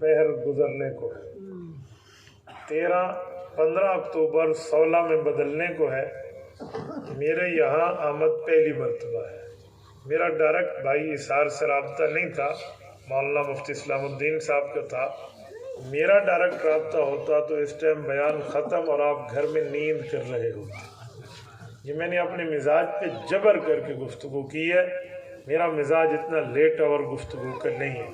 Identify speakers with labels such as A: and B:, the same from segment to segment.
A: पहर गुजरने को है, 15 अक्टूबर 16 में बदलने को है। मेरे यहाँ आमद पहली मरतबा है। मेरा डायरेक्ट भाई इसार से रब्ता नहीं था, मौलाना मुफ्ती इस्लामुद्दीन साहब का था। मेरा डायरेक्ट रब्ता होता तो इस टाइम बयान ख़त्म और आप घर में नींद कर रहे होते। ये मैंने अपने मिजाज पे जबर करके गुफ्तगू की है। मेरा मिजाज इतना लेट और गुफ्तगू का नहीं है।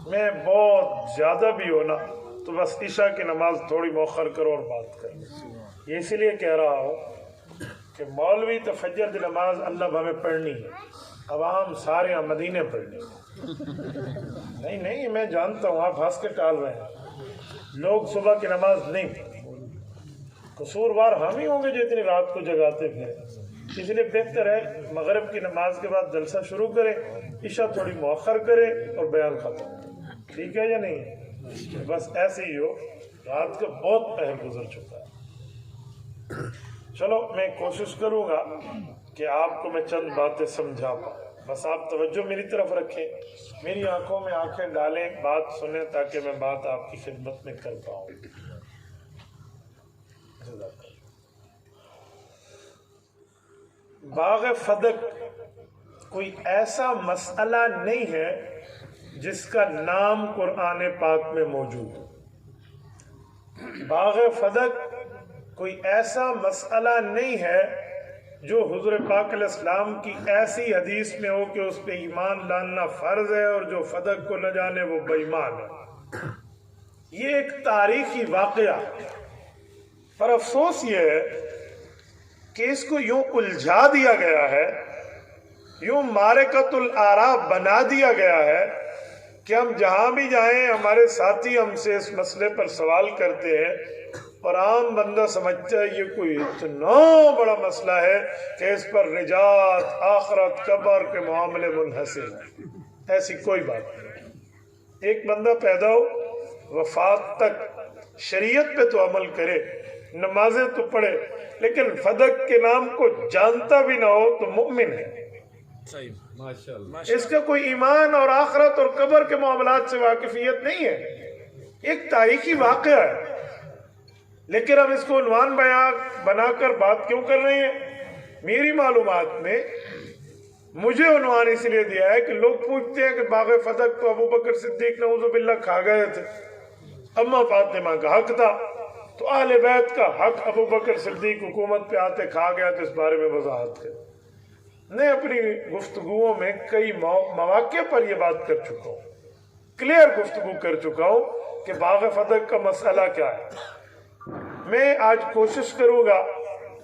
A: मैं बहुत ज़्यादा भी हो ना तो बस इशा की नमाज थोड़ी मौखर करो और बात करो। ये इसीलिए कह रहा हूँ कि मौलवी तो फजर की नमाज अल्लाह हमें पढ़नी है, अवाम सारे मदीने पढ़नी है। नहीं मैं जानता हूँ आप हंस के टाल रहे हैं। लोग सुबह की नमाज नहीं पढ़ते, कसूरवार हम ही होंगे जो इतनी रात को जगाते फिर। इसलिए बेहतर है मगरिब की नमाज के बाद जलसा शुरू करें, इशा थोड़ी मौखर करे और बयान ख़त्म। ठीक है या नहीं है? बस ऐसे ही हो, रात का बहुत पहर गुजर चुका है। चलो मैं कोशिश करूँगा कि आपको मैं चंद बातें समझा पाऊँ। बस आप तवज्जो मेरी तरफ रखें, मेरी आंखों में आंखें डालें, बात सुने ताकि मैं बात आपकी खिदमत में कर पाऊँ। बाग़ फदक कोई ऐसा मसला नहीं है जिसका नाम कुरान पाक में मौजूद हो। बाग़ फदक कोई ऐसा मसला नहीं है जो हुज़ूर पाक अलैहिस्सलाम की ऐसी हदीस में हो कि उस पे ईमान लाना फ़र्ज है और जो फदक को न जाने वो बेईमान है। ये एक तारीखी वाक़या, पर अफसोस ये है कि इसको यूं उलझा दिया गया है, यूं मारकतुल आरा बना दिया गया है कि हम जहां भी जाएं हमारे साथी हमसे इस मसले पर सवाल करते हैं और आम बंदा समझता है ये कोई इतना बड़ा मसला है कि इस पर निजात आखरत कब्र के मामले मुनहसिर है। ऐसी कोई बात नहीं। एक बंदा पैदा हो वफात तक शरीयत पे तो अमल करे, नमाजें तो पढ़े, लेकिन फदक के नाम को जानता भी ना हो तो मुमिन है। माशाअल्लाह। इसका कोई ईमान और आखरत और कब्र के मामलात से वाकिफियत नहीं है। एक तारीखी वाक़या है, लेकिन हम इसको उन्वान बनाकर बात क्यों कर रहे हैं? मेरी मालूमात में मुझे उन्वान इसलिए दिया है कि लोग पूछते हैं कि बाग़ फदक तो अबू बकर सिद्दीक नऊज़ुबिल्लाह खा गए थे, अम्मा फातिमा का हक था, तो अहले बैत का हक अबू बकर सिद्दीक हुकूमत पे आते खा गया, तो इस बारे में वजाहत कर। मैं अपनी गुफ्तगुओं में कई मौके पर यह बात कर चुका हूँ, क्लियर गुफ्तगू कर चुका हूँ कि बाग़ फदक का मसला क्या है। मैं आज कोशिश करूँगा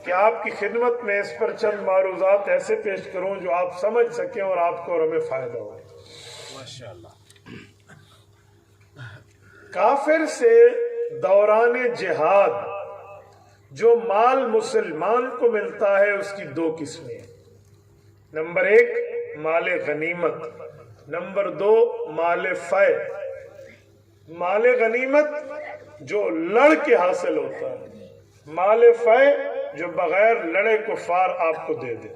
A: कि आपकी खिदमत में इस पर चंद मारूज़ात ऐसे पेश करूँ जो आप समझ सकें और आपको और हमें फ़ायदा हो। माशाअल्लाह। काफिर से दौरान जिहाद जो माल मुसलमान को मिलता है उसकी दो किस्में। नंबर 1 माल गनीमत, नंबर 2 माल फ़ै। माल गनीमत जो लड़ के हासिल होता है, माल फ़ै जो बगैर लड़े कुफार आपको दे दे।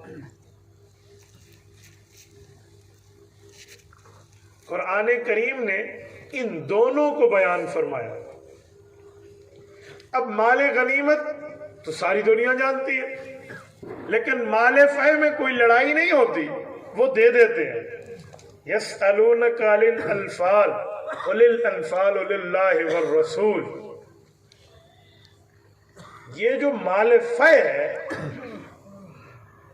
A: कुरान करीम ने इन दोनों को बयान फरमाया। अब माल गनीमत तो सारी दुनिया जानती है, लेकिन माल फ़ै में कोई लड़ाई नहीं होती, वो दे देते हैं। यस्अलूनका अनिल अनफाल कुलिल अनफालु लिल्लाहि वर रसूल। ये जो माल फ़ै है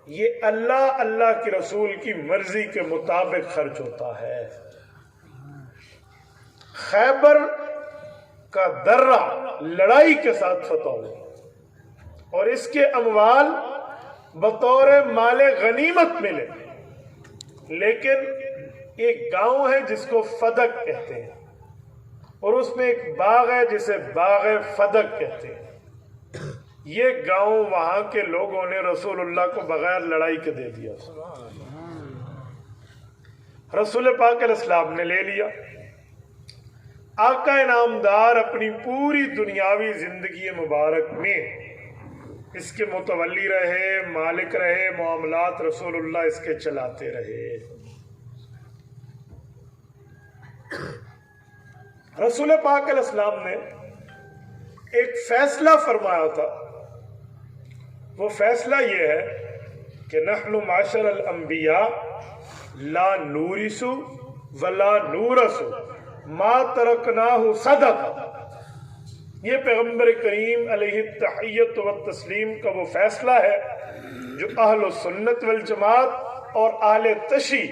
A: ये अल्लाह के रसूल की मर्जी के मुताबिक खर्च होता है। खैबर का दर्रा लड़ाई के साथ फतह हुआ और इसके अमवाल बतौर माल गनीमत मिले, लेकिन एक गांव है जिसको फदक कहते हैं और उसमें एक बाग है जिसे बाग फदक कहते हैं। ये गांव वहां के लोगों ने रसूलुल्लाह को बगैर लड़ाई के दे दिया। रसूल पाक अलैहिस्सलाम ने ले लिया। आका इनामदार अपनी पूरी दुनियावी जिंदगी मुबारक में इसके मुतवल्ली रहे, मालिक रहे, मामलात रसूलुल्लाह इसके चलाते रहे। रसूल पाक अलैहिस्सलाम ने एक फैसला फरमाया था। वो फैसला ये है कि नहनु माशर अल अंबिया ला नूरिसु वला नूरसु मा तरकनाहु सदका। ये पैगंबर करीम अलैहि तहियत व तस्लीम का वो फैसला है जो अहल सुन्नत वल जमात और अहले तशी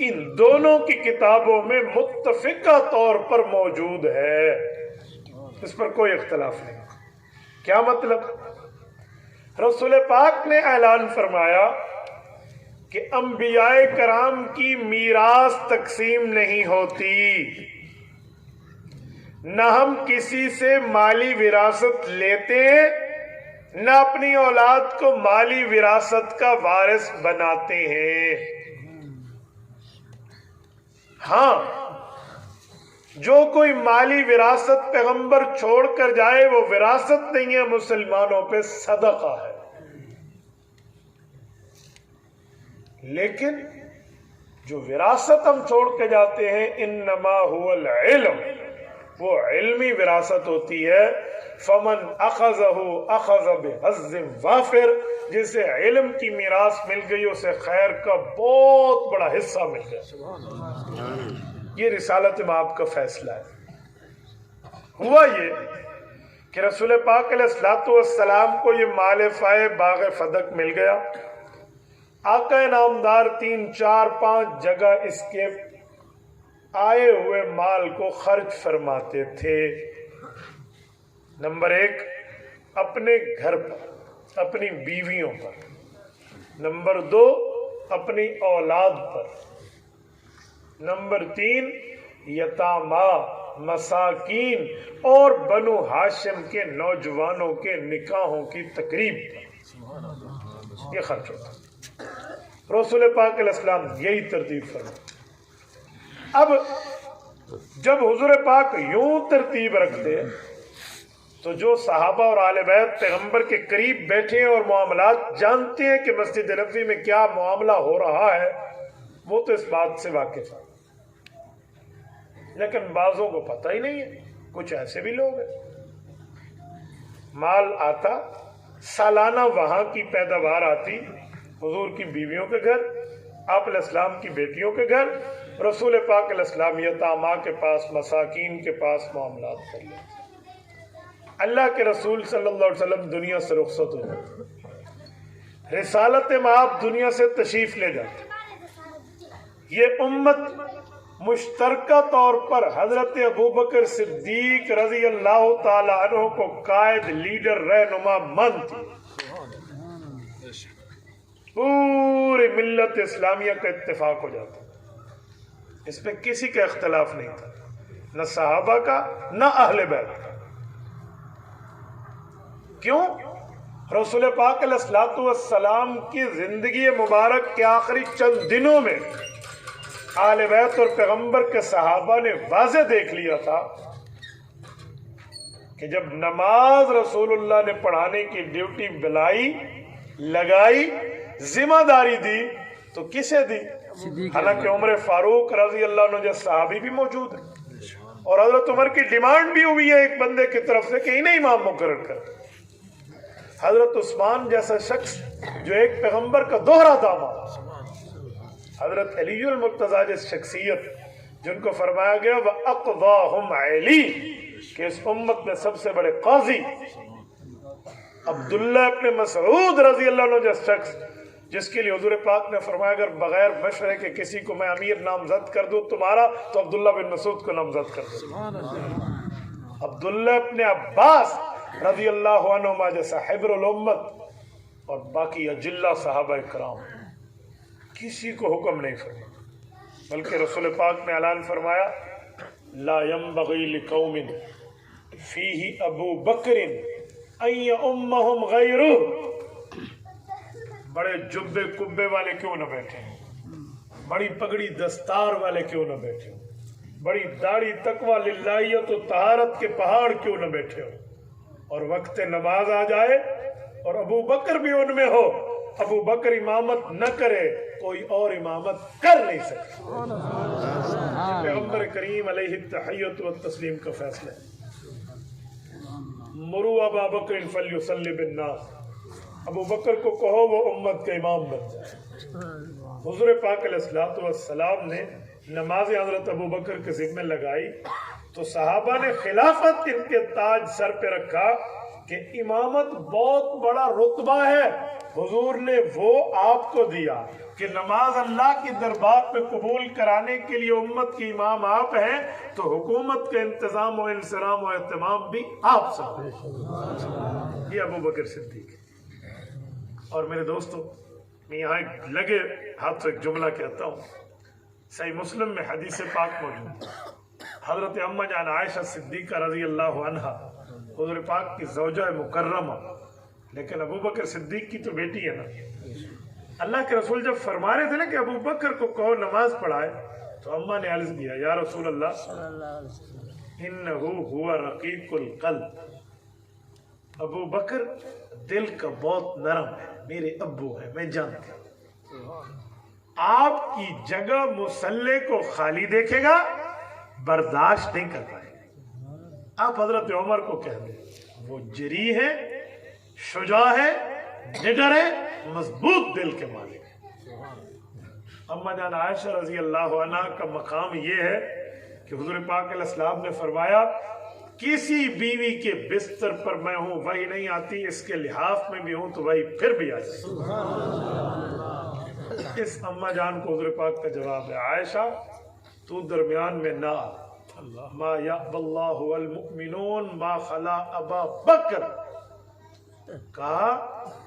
A: इन दोनों की किताबों में मुत्तफिका तौर पर मौजूद है। इस पर कोई इख्तलाफ नहीं। क्या मतलब? रसूल पाक ने ऐलान फरमाया कि अंबियाए कराम की मीरास तकसीम नहीं होती, न हम किसी से माली विरासत लेते हैं, न अपनी औलाद को माली विरासत का वारिस बनाते हैं। हाँ, जो कोई माली विरासत पैगंबर छोड़कर जाए वो विरासत नहीं है, मुसलमानों पे सदका है। लेकिन जो विरासत हम छोड़ के जाते हैं इन्नमा हुवल इल्म, वो इल्मी विरासत होती है। फमन अखज़हु अखज़ बिहज़्ज़िन वाफिर, जिसे इल्म की मीरास मिल गई उसे खैर का बहुत बड़ा हिस्सा मिल गया। ये रिसालत माब का फैसला है। हुआ ये कि रसूल पाक अलैहिस्सलातु वस्सलाम को ये माल फाए बाग़ फदक मिल गया। आका नामदार 3, 4, 5 जगह इसके आए हुए माल को खर्च फरमाते थे। नंबर 1 अपने घर पर, अपनी बीवियों पर। नंबर 2 अपनी औलाद पर। नंबर 3 यतामा, मसाकीन और बनु हाशिम के नौजवानों के निकाहों की तकरीब पर। ये खर्च होता। रसूल पाक अलैहिस्सलाम यही तरतीब फरमा। अब जब हुजूर पाक यूं तरतीब रखते तो जो सहाबा और आले बैत पैगंबर के करीब बैठे हैं और मामलात जानते हैं कि मस्जिद नबवी में क्या मामला हो रहा है, वो तो इस बात से वाकिफ है। लेकिन बाजों को पता ही नहीं है। कुछ ऐसे भी लोग हैं, माल आता, सालाना वहां की पैदावार आती हुजूर की बीवियों के घर, आप अलैहिस्सलाम की बेटियों के घर, रसूल पाक अलैहिस्सलाम यतामा के पास, मसाकीन के पास मामलात कर लेते। अल्लाह के रसूल सल्लल्लाहु अलैहि वसल्लम दुनिया से रुखसत हो जाते, रिसालत माब दुनिया से तशरीफ ले जाते। ये उम्मत मुश्तरका तौर पर हजरत अबू बकर सिद्दीक रजी अल्लाह ताला अन्हु को कायद, लीडर, रहनुमा मानती। पूरी मिल्लत इस्लामिया का इत्तेफाक हो जाता। इस पे किसी का इख्तलाफ नहीं था, न सहाबा का न अहले बैत का। क्यों? रसूल पाक अलैहिस्सलातु वस्सलाम की जिंदगी मुबारक के आखिरी चंद दिनों में आले बैत और पैगंबर के सहाबा ने वाज़े देख लिया था कि जब नमाज रसूलुल्लाह ने पढ़ाने की ड्यूटी बुलाई, लगाई, जिम्मेदारी दी तो किसे दी? हालांकि उमर फारूक रजी अल्लाह अन्हु जैसे सहाबी भी मौजूद है और हजरत उमर की डिमांड भी हुई है एक बंदे की तरफ से कि इन्हें इमाम मुकर्रर कर। हजरत उस्मान जैसा शख्स जो एक पैगंबर का दोहरा दामाद, हजरत अलीउल मुर्तजा जैसी शख्सियत जिनको फरमाया गया वह अक़वाहुम अली, कि इस उम्मत में सबसे बड़े काजी अब्दुल्ला इब्न मसऊद रजी अल्लाह अन्हु जैसा शख्स, जिसके लिए हुजूर पाक ने फरमाया अगर बगैर मशवरे के किसी को मैं अमीर नामजद कर दूं तुम्हारा, तो अब्दुल्ला बिन मसूद को नामजद कर दो। अब्दुल्ला इब्न अब्बास रजी अल्लाह अन्हुमा जैसा हिब्रुल उम्मत और बाकी अजिल्ला सहाबा इकराम किसी को हुक्म नहीं फरमाया, बल्कि रसूल पाक ने ऐलान फरमाया ला यंबगी लिकौमिन फीही अबू बकरिन अन यउम्महुम गैरुहु। बड़े जुब्बे कुब्बे वाले क्यों न बैठे, बड़ी पगड़ी दस्तार वाले क्यों न बैठे हो, बड़ी दाढ़ी तकवा लिल्लाहियत और तहारत के पहाड़ क्यों न बैठे हो, और वक्त नमाज आ जाए और अबू बकर भी उनमें हो, अबू बकर इमामत न करे कोई और इमामत कर नहीं सकता। पैगंबर करीम अलैहि तहय्युत व तस्लीम का फैसला है। मुरू अबा बकर फल्युसल्लि बिन्नास, अबू बकर को कहो वो उम्मत का इमाम बन जाए। हुजूर पाक अलैहिस्सलातु वस्सलाम ने नमाज हजरत अबू बकर के जिम्मे लगाई तो सहाबा ने खिलाफत इनके ताज सर पे रखा कि इमामत बहुत बड़ा रुतबा है, हुजूर ने वो आपको दिया कि नमाज अल्लाह के दरबार पे कबूल कराने के लिए उम्मत के इमाम आप हैं, तो हुकूमत का इंतजाम और इंसराम और एहतमाम भी आप सब। ये अबू बकर सिद्दीक है। और मेरे दोस्तों, मैं यहाँ एक लगे हाथ से एक जुमला कहता हूँ। सही मुस्लिम में हदीस पाक मौजूद है। हजरत अम्मा जान आयशा सिद्दीका रजी अल्लाह अन्हा हुजूर पाक की ज़ौजा मुकर्रमा, लेकिन अबू बकर सिद्दीक की तो बेटी है ना। अल्लाह के रसूल जब फरमा रहे थे ना कि अबू बकर को कहो नमाज पढ़ाए, तो अम्मा ने अर्ज किया, या रसूल अल्लाह इन्नहु हुवा रकीकुल क़ल्ब, अबू बकर दिल का बहुत नरम है, मेरे अब्बू है, मैं जानती हूँ। आपकी जगह मुसल्ले को खाली देखेगा, बर्दाश्त नहीं कर पाएगा। आप हजरत उमर को कह दें वो जरी है, शुजा है, निडर है, मजबूत दिल के मालिक है। अम्मा जान आयशा रजी अल्लाह अन्हा का मकाम ये है कि हुजूर पाक अलैहिस्सलाम ने फरमाया, किसी बीवी के बिस्तर पर मैं हूं वही नहीं आती, इसके लिहाफ में भी हूं तो वही फिर भी आ जाती। इस अम्मा जान को हुजूर पाक का जवाब है, आयशा तू दरमियान में ना आ, मा यअबल्लाहु वल मुमिनून मा खला अबा बकर। कहा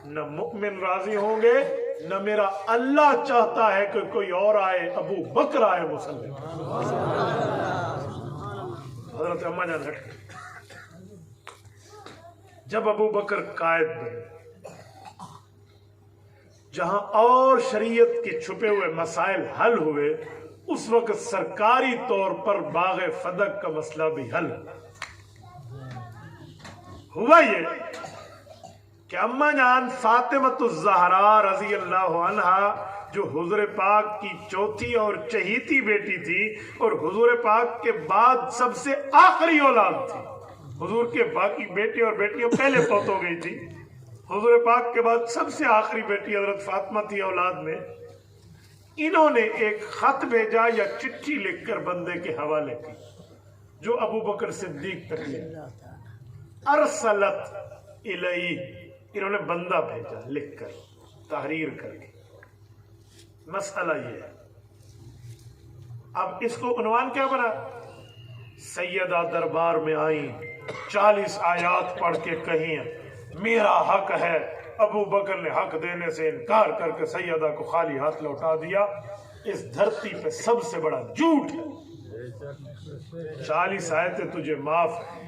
A: न मुमिन राजी होंगे, न मेरा अल्लाह चाहता है कि कोई और आए, अबू बकर आए मुसल्ले। हजरत अम्मा जान हट गई। जब अबू बकर कायद बने, जहां और शरीयत के छुपे हुए मसाइल हल हुए, उस वक्त सरकारी तौर पर बाग़े फदक का मसला भी हल हुआ। ये कि अम्मा जान फातिमतुज़्ज़हरा रज़ी अल्लाह अन्हा, जो हुजूर पाक की चौथी और चहीती बेटी थी और हुजूर पाक के बाद सबसे आखिरी औलाद थी, हुजूर के बाकी बेटे और बेटियां पहले फौत हो गई थी, हुजूर पाक के बाद सबसे आखिरी बेटी हजरत फातिमा थी औलाद में। इन्होंने एक खत भेजा या चिट्ठी लिखकर बंदे के हवाले की, जो अबू बकर सिद्दीक तक ले अरसलत इलैहि, इन्होंने बंदा भेजा लिखकर, तहरीर करके। मसला ये है, अब इसको उन्वान क्या बना, सैयदा दरबार में आई, 40 आयात पढ़ के कही मेरा हक है। अबू बकर ने हक देने से इनकार करके सैयदा को खाली हाथ लौटा दिया। इस धरती पे सबसे बड़ा झूठ है। 40 आयतें तुझे माफ है,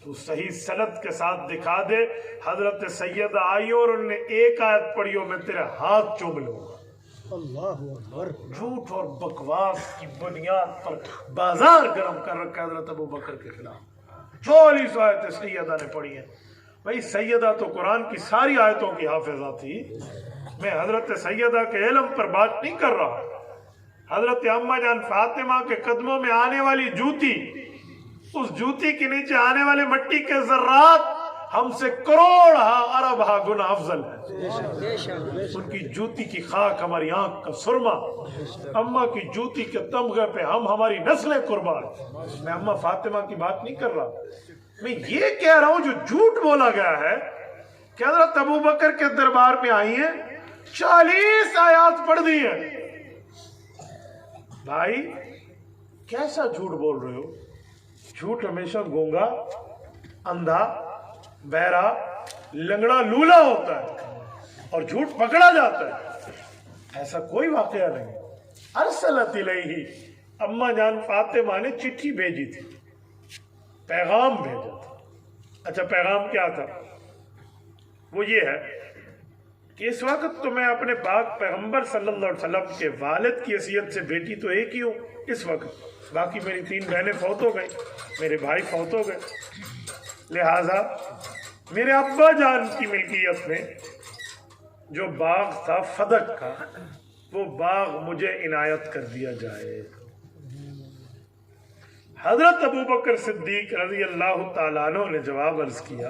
A: तू सही सनद के साथ दिखा दे। हजरत सैयदा आई और उन्होंने एक आयत पढ़ी हो, मैं तेरे हाथ चूम लूंगा। झूठ और बकवास की बुनियाद पर बाजार गर्म कर रखा हजरत अबू बकर के खिलाफ। 40 आयतें सैयदा ने पढ़ी हैं। भाई सैयदा तो कुरान की सारी आयतों की हाफिजा थी। मैं हजरत सैयदा के इल्म पर बात नहीं कर रहा। हजरत अम्मा जान फातिमा के कदमों में आने वाली जूती, उस जूती के नीचे आने वाले मट्टी के जर्रात हमसे करोड़ अरब गुना अफजल है। उनकी जूती की खाक हमारी आंख का सुरमा, अम्मा की जूती के तमगे पे हम हमारी नस्लें कुर्बान। मैं अम्मा फातिमा की बात नहीं कर रहा, मैं ये कह रहा हूं जो झूठ बोला गया है कि हजरत अबू बकर के दरबार में आई है, 40 आयात पढ़ दी है। भाई कैसा झूठ बोल रहे हो? झूठ हमेशा गूंगा, अंधा, बहरा, लंगड़ा, लूला होता है और झूठ पकड़ा जाता है। ऐसा कोई वाकया नहीं। अरसलत इलैहि, अम्मा जान फातिमा ने चिट्ठी भेजी थी, पैगाम भेजा था। अच्छा, पैगाम क्या था? वो ये है कि इस वक्त तो मैं अपने पाक पैगंबर सल्लल्लाहु अलैहि वसल्लम के वालिद की हैसियत से बेटी तो एक ही हूँ इस वक्त, बाकी मेरी 3 बहनें फौत हो गई, मेरे भाई फौत हो गए, लिहाजा मेरे अब्बा जान की मिल्कियत में जो बाग था फदक का, वो बाग मुझे इनायत कर दिया जाए। حضرت ابو بکر صدیق رضی اللہ تعالیٰ عنہ نے جواب عرض کیا،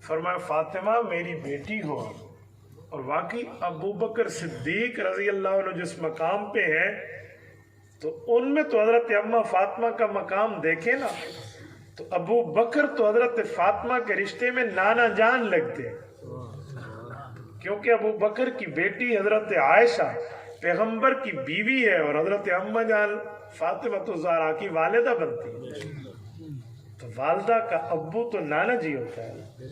A: فرمایا فاطمہ میری بیٹی ہو، اور واقعی ابو بکر صدیق رضی اللہ عنہ جس مقام پہ ہیں تو ان میں تو حضرت اماں فاطمہ کا مقام دیکھیں نا، تو ابو بکر تو حضرت فاطمہ کے رشتے میں نانا جان لگتے ہیں، کیونکہ ابو بکر کی بیٹی حضرت عائشہ پیغمبر کی بیوی ہے اور حضرت اماں جان فاطمہ تو زہرا کی والدہ بنتی ہے، تو والدہ کا ابو تو نانا جی ہوتا ہے۔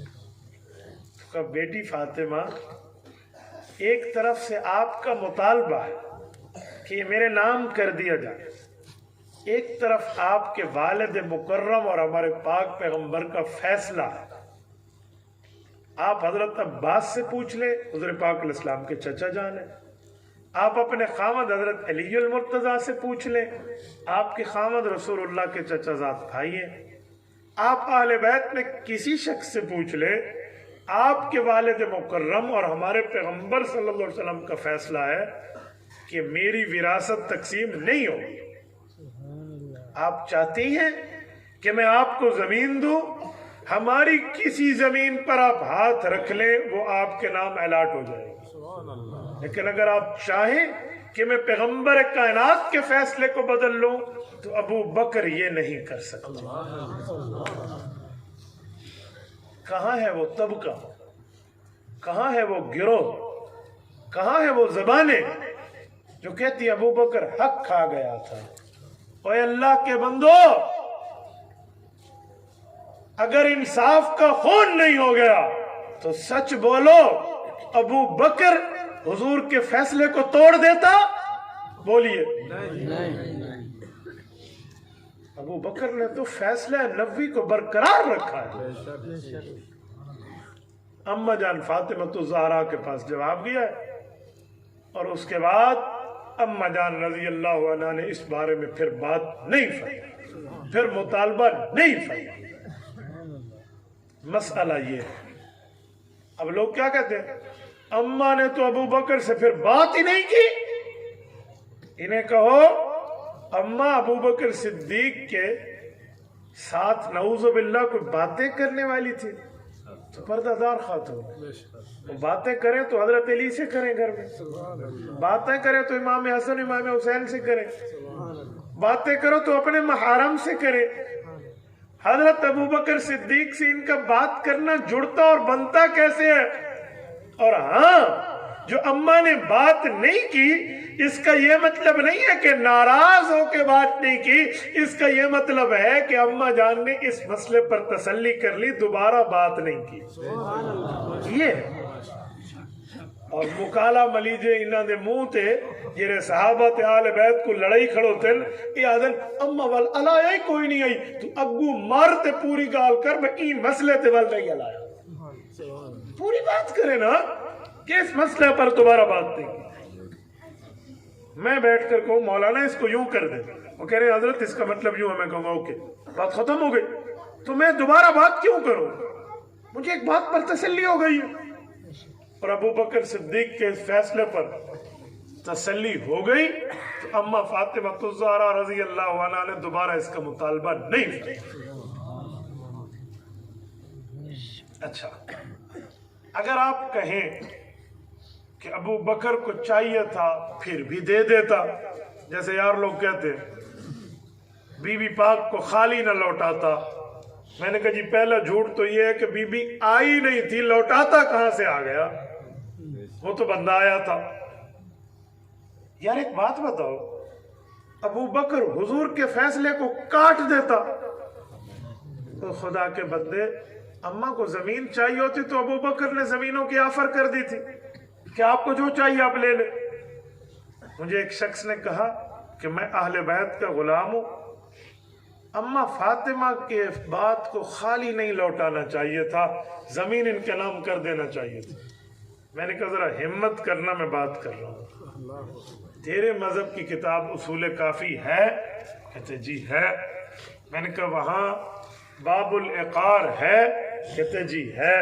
A: تو کہا بیٹی فاطمہ ایک طرف سے آپ کا مطالبہ ہے کہ یہ میرے نام کر دیا جائے، ایک طرف آپ کے والد مکرم اور ہمارے پاک پیغمبر کا فیصلہ ہے، آپ حضرت عباس سے پوچھ لیں، حضور پاک علیہ السلام کے چچا جان ہیں، آپ اپنے خامد حضرت علی المرتضیٰ سے پوچھ لیں، آپ کے خامد رسول اللہ کے چچا زاد بھائی ہیں، آپ اہل بیت میں کسی شخص سے پوچھ لیں، آپ کے والد مکرم اور ہمارے پیغمبر صلی اللہ علیہ وسلم کا فیصلہ ہے کہ میری وراثت تقسیم نہیں ہوگی، آپ چاہتی ہیں کہ میں آپ کو زمین دوں، ہماری کسی زمین پر آپ ہاتھ رکھ لیں وہ آپ کے نام الاٹ ہو جائے گی، لیکن اگر آپ چاہیں کہ میں پیغمبر کائنات کے فیصلے کو بدل لوں تو ابو بکر یہ نہیں کر سکتے۔ کہاں ہے وہ طبقہ، کہاں ہے وہ گروہ، کہاں ہے وہ زبانیں جو کہتی ابو بکر حق کھا گیا تھا؟ اے اللہ کے بندو، اگر انصاف کا خون نہیں ہو گیا تو سچ بولو، ابو بکر حضور کے فیصلے کو توڑ دیتا؟ بولیے ابو بکر نے تو فیصلہ نبوی کو برقرار رکھا ہے۔ اماں جان فاطمہ الزہرا کے پاس جواب دیا ہے، اور اس کے بعد اماں جان رضی اللہ عنہ نے اس بارے میں پھر بات نہیں فرمائی، پھر مطالبہ نہیں فرمایا۔ مسئلہ یہ ہے، اب لوگ کیا کہتے ہیں، اماں نے تو ابو بکر سے پھر بات ہی نہیں کی۔ انہیں کہو اماں ابو بکر صدیق کے ساتھ نعوذ باللہ کوئی باتیں کرنے والی تھی تو پردہ دار خاتون، وہ باتیں کریں تو حضرت علی سے کریں، گھر میں باتیں کریں تو امام حسن امام حسین سے کریں، باتیں کرو تو اپنے محارم سے کریں۔ حضرت ابو بکر صدیق سے ان کا بات کرنا جڑتا اور بنتا کیسے ہے؟ اور ہاں، جو اماں نے بات نہیں کی اس کا یہ مطلب نہیں ہے کہ ناراض ہو کے بات نہیں کی، اس کا یہ مطلب ہے کہ اماں جان نے اس مسئلے پر تسلی کر لی، دوبارہ بات نہیں کی۔ یہ اور مکالا ملیجے انہاں دے منہ تے جڑے صحابہ تے آل بیت کو لڑائی کھڑو تن، یہ آدھن اماں وال الایا ہی کوئی نہیں آئی، تو اگو مارتے پوری گال کر میں این مسئلے تے وال نہیں الایا، پوری بات کرے نا کہ اس مسئلے پر دوبارہ بات نہیں کی۔ میں بیٹھ کر کہوں مولانا اس کو یوں کر دے، وہ کہہ رہے حضرت اس کا مطلب یوں ہے، میں کہوں گا اوکے بات ختم ہو گئی، تو میں دوبارہ بات کیوں کروں؟ مجھے ایک بات پر تسلی ہو گئی ہے، اور ابو بکر صدیق کے فیصلے پر تسلی ہو گئی تو اماں فاطمہ الزہرا رضی اللہ عنہ نے دوبارہ اس کا مطالبہ نہیں کیا۔ اچھا، اگر آپ کہیں کہ ابو بکر کو چاہیے تھا پھر بھی دے دیتا، جیسے یار لوگ کہتے بی بی پاک کو خالی نہ لوٹاتا، میں نے کہا جی پہلا جھوٹ تو یہ ہے کہ بی بی آئی نہیں تھی، لوٹاتا کہاں سے آ گیا؟ وہ تو بندہ آیا تھا۔ یار ایک بات بتاؤ، ابو بکر حضور کے فیصلے کو کاٹ دیتا تو خدا کے بندے، اماں کو زمین چاہیے ہوتی تو ابو بکر نے زمینوں کی آفر کر دی تھی کہ آپ کو جو چاہیے آپ لے لیں۔ مجھے ایک شخص نے کہا کہ میں اہل بیت کا غلام ہوں، اماں فاطمہ کے بات کو خالی نہیں لوٹانا چاہیے تھا، زمین ان کے نام کر دینا چاہیے تھا۔ میں نے کہا ذرا ہمت کرنا، میں بات کر رہا ہوں، تیرے مذہب کی کتاب اصول کافی ہے؟ کہتے جی ہے۔ میں نے کہا وہاں باب العقار ہے؟ کہتے جی ہے۔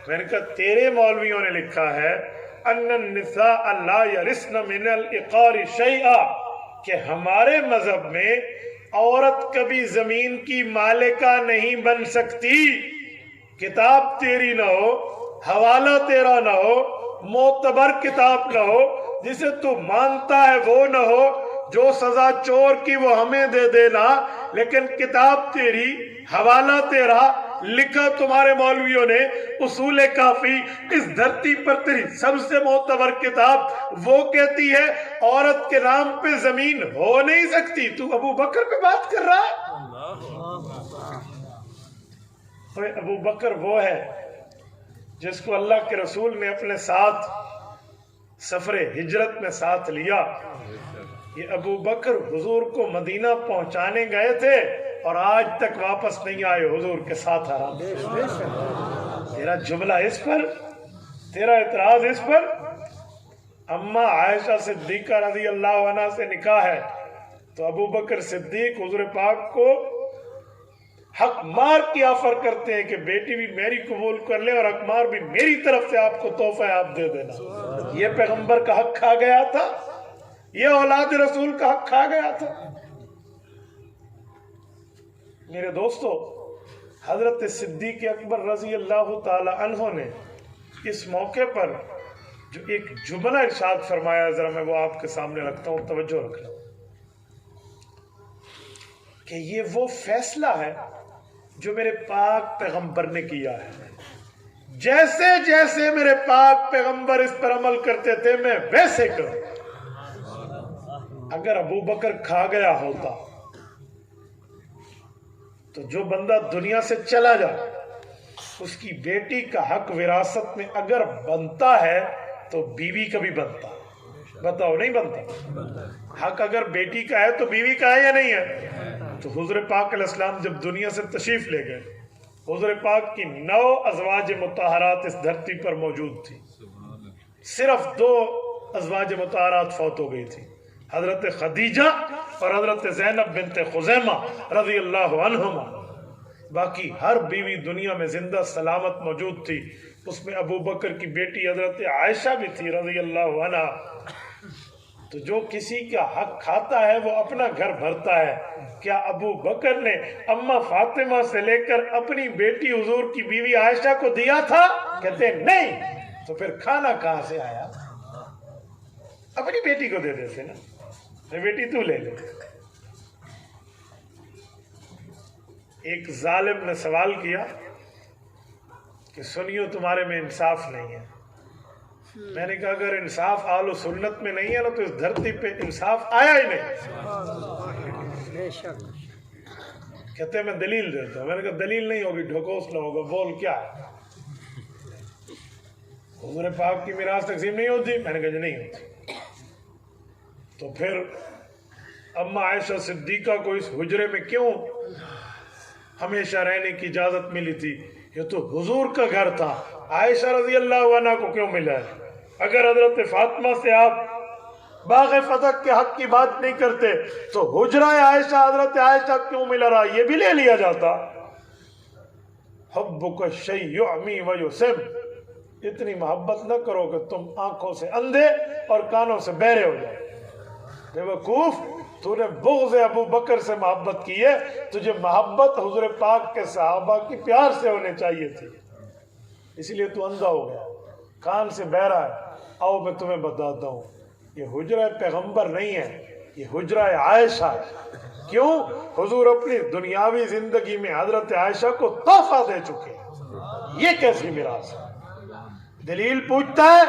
A: میں نے کہا تیرے مولویوں نے لکھا ہے ان النساء لا یرثن من العقار شیئا، کہ ہمارے مذہب میں عورت کبھی زمین کی مالکہ نہیں بن سکتی. کتاب تیری نہ ہو، حوالہ تیرا نہ ہو، معتبر کتاب نہ ہو، جسے تو مانتا ہے وہ نہ ہو، جو سزا چور کی وہ ہمیں دے دینا، لیکن کتاب تیری، حوالہ تیرا، لکھا تمہارے مولویوں نے اصول کافی، اس دھرتی پر تیری سب سے معتبر کتاب وہ کہتی ہے عورت کے نام پہ زمین ہو نہیں سکتی. تو ابو بکر پہ بات کر رہا ہے. ابو بکر وہ ہے جس کو اللہ کے رسول نے اپنے ساتھ سفر ہجرت میں ساتھ لیا. یہ ابو بکر حضور کو مدینہ پہنچانے گئے تھے اور آج تک واپس نہیں آئے حضور کے ساتھ آرام. تیرا جملہ اس پر، تیرا اعتراض اس پر. اما عائشہ صدیقہ رضی اللہ عنہ سے نکاح ہے تو ابو بکر صدیق حضور پاک کو حق مار کی آفر کرتے ہیں کہ بیٹی بھی میری قبول کر لے اور حق مار بھی میری طرف سے آپ کو تحفہ آپ دے دینا. یہ پیغمبر کا حق کھا گیا تھا، یہ اولاد رسول کا حق کھا گیا تھا. میرے دوستو، حضرت صدیق اکبر رضی اللہ تعالی عنہ نے اس موقع پر جو ایک جملہ ارشاد فرمایا، ذرا میں وہ آپ کے سامنے رکھتا ہوں، توجہ رکھنا، کہ یہ وہ فیصلہ ہے جو میرے پاک پیغمبر نے کیا ہے. جیسے جیسے میرے پاک پیغمبر اس پر عمل کرتے تھے میں ویسے کروں. اگر ابو بکر کھا گیا ہوتا تو جو بندہ دنیا سے چلا جائے اس کی بیٹی کا حق وراثت میں اگر بنتا ہے تو بیوی کا بھی بنتا. بتاؤ نہیں بنتا؟ حق اگر بیٹی کا ہے تو بیوی کا ہے یا نہیں ہے؟ تو حضور پاک علیہ السلام جب دنیا سے تشریف لے گئے، حضور پاک کی 9 ازواج مطہرات اس دھرتی پر موجود تھی. صرف 2 ازواج مطہرات فوت ہو گئی تھی، حضرت خدیجہ اور حضرت زینب بنت خزیمہ رضی اللہ عنہما. باقی ہر بیوی دنیا میں زندہ سلامت موجود تھی. اس میں ابو بکر کی بیٹی حضرت عائشہ بھی تھی رضی اللہ عنہ. تو جو کسی کا حق کھاتا ہے وہ اپنا گھر بھرتا ہے. کیا ابو بکر نے اما فاطمہ سے لے کر اپنی بیٹی حضور کی بیوی عائشہ کو دیا تھا؟ کہتے نہیں. تو پھر کھانا کہاں سے آیا؟ اپنی بیٹی کو دے دیتے نا، بیٹی تو لے لے. ایک ظالم نے سوال کیا کہ سنیو تمہارے میں انصاف نہیں ہے. میں نے کہا اگر انصاف اہل سنت میں نہیں ہے نا تو اس دھرتی پہ انصاف آیا ہی نہیں. کہتے ہیں میں دلیل دیتا ہوں. میں نے کہا دلیل نہیں ہوگی، ڈھکوس نہ ہوگا، بول کیا ہے؟ حضور پاک کی میراث تقسیم نہیں ہوتی؟ میں نے کہا نہیں ہوتی. تو پھر اما عائشہ صدیقہ کو اس حجرے میں کیوں ہمیشہ رہنے کی اجازت ملی تھی؟ یہ تو حضور کا گھر تھا. عائشہ رضی اللہ عنہ کو کیوں ملا ہے؟ اگر حضرت فاطمہ سے آپ باغ فتح کے حق کی بات نہیں کرتے تو حجرہ عائشہ حضرت عائشہ کیوں ملا رہا؟ یہ بھی لے لیا جاتا. حبک الشیء یعمی ویسم. اتنی محبت نہ کرو کہ تم آنکھوں سے اندھے اور کانوں سے بہرے ہو جائے. بیوقوف، تو نے بغض ابو بکر سے محبت کی ہے، تجھے محبت حضور پاک کے صحابہ کی پیار سے ہونے چاہیے تھی، اس لیے تو اندھا ہو گیا، کان سے بہرا ہے. آؤ میں تمہیں بتاتا ہوں، یہ حجرہ پیغمبر نہیں ہے، یہ حجرہ عائشہ ہے. کیوں؟ حضور اپنی دنیاوی زندگی میں حضرت عائشہ کو تحفہ دے چکے. یہ کیسی میراث ہے؟ دلیل پوچھتا ہے،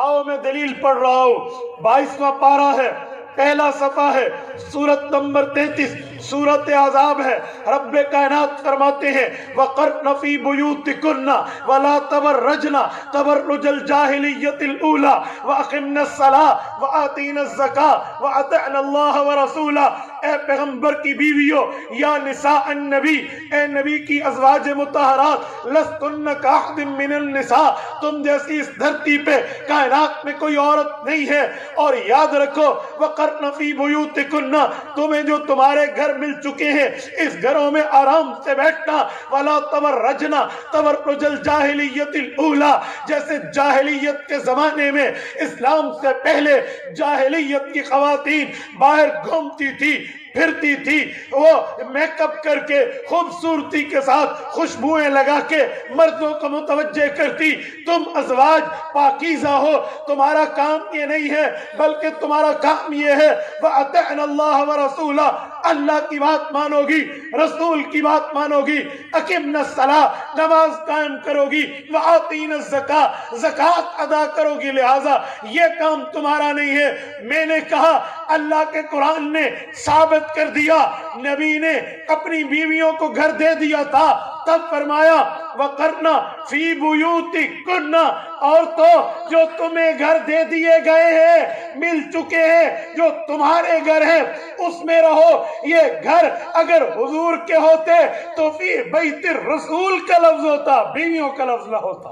A: آؤ میں دلیل پڑھ رہا ہوں. 22واں پارہ ہے، پہلا صفحہ ہے، سورت نمبر 33، سورت احزاب ہے. رب کائنات فرماتے ہیں وَقَرْنَ فِي بُيُوتِكُنَّ وَلَا تَبَرَّجْنَ تَبَرُّجَ الْجَاهِلِيَّةِ الْأُولَى وَأَقِمْنَ الصَّلَاةَ وَآتِينَ الزَّكَاةَ وَأَطِعْنَ اللَّهَ وَرَسُولَهُ. اے پیغمبر کی بیویوں، یا نساء النبی، اے نبی کی ازواج مطہرات، لستن کاحد من النساء، تم جیسی اس دھرتی پہ کائنات میں کوئی عورت نہیں ہے. اور یاد رکھو وَقَرْنَ فِي بُيُوتِكُنَّ، تمہیں جو تمہارے گھر مل چکے ہیں اس گھروں میں آرام سے بیٹھنا. وَلَا تَبَرَّجْنَ تَبَرُّجَ الْجَاهِلِيَّةِ الْأُولَى، جیسے جاہلیت کے زمانے میں، اسلام سے پہلے جاہلیت کی خواتین باہر گھومتی تھی،
B: پھرتی تھی، وہ میک اپ کر کے خوبصورتی کے ساتھ خوشبوئیں لگا کے مردوں کو متوجہ کرتی۔ تم ازواج پاکیزہ ہو، تمہارا کام یہ نہیں ہے بلکہ تمہارا کام یہ ہے وَأَطِعْنَ اللَّهَ وَرَسُولَهُ، اللہ کی بات مانو گی، رسول کی بات مانو گی، اقمنا الصلاۃ، نماز قائم کرو گی، وآتینا الزکاۃ، زکوٰۃ ادا کرو گی، لہٰذا یہ کام تمہارا نہیں ہے۔ میں نے کہا اللہ کے قرآن نے ثابت کر دیا، نبی نے اپنی بیویوں کو گھر دے دیا تھا، تب فرمایا وَقَرْنَ فِي بُيُوتِكُنَّ، عورتوں جو تمہیں گھر دے دیے گئے ہیں، مل چکے ہیں، جو تمہارے گھر ہیں اس میں رہو۔ یہ گھر اگر حضور کے ہوتے تو فی بیت الرسول کا لفظ ہوتا، بیویوں کا لفظ نہ ہوتا۔